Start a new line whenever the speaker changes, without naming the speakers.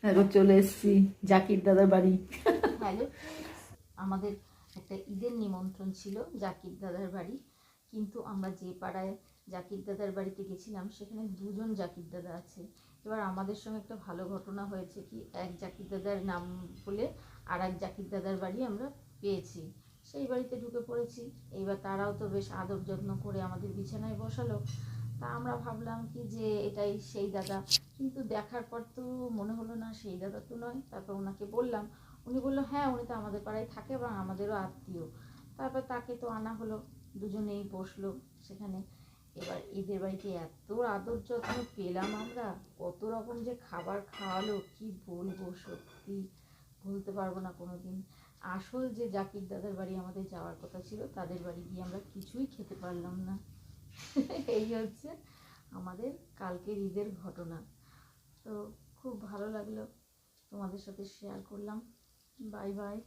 এখন চলে এসেছি জাকির দাদার বাড়ি।
হ্যালো, আমাদের একটা ঈদের নিমন্ত্রণ ছিল জাকির দাদার বাড়ি, কিন্তু আমরা যে পাড়ায় জাকির দাদার বাড়িতে গেছিলাম সেখানে দুজন জাকির দাদা আছে। এবার আমাদের সঙ্গে একটা ভালো ঘটনা হয়েছে কি, এক জাকির দাদার নাম বলে আর এক জাকির দাদার বাড়ি আমরা পেয়েছি, সেই বাড়িতে ঢুকে পড়েছি। এইবার তারাও তো বেশ আদর যত্ন করে আমাদের বিছানায় বসালো। তা আমরা ভাবলাম কি যে এটাই সেই দাদা, কিন্তু দেখার পর তো মনে হলো না সেই দাদা তো নয়। তারপর ওনাকে বললাম, উনি বললো হ্যাঁ উনি তো আমাদের পাড়ায় থাকে এবং আমাদেরও আত্মীয়। তারপর তাকে তো আনা হলো, দুজনেই বসলো সেখানে। এবার এদের বাড়িতে এত আদর যত্ন পেলাম আমরা, কত রকম যে খাবার খাওয়ালো কি বলবো, সত্যি ভুলতে পারবো না কোনো দিন। আসল যে জাকির দাদার বাড়ি আমাদের যাওয়ার কথা ছিল, তাদের বাড়ি গিয়ে আমরা কিছুই খেতে পারলাম না। এই হচ্ছে আমাদের কালকের ঈদের ঘটনা। তো খুব ভালো লাগলো, তোমাদের সাথে শেয়ার করলাম। Bye bye.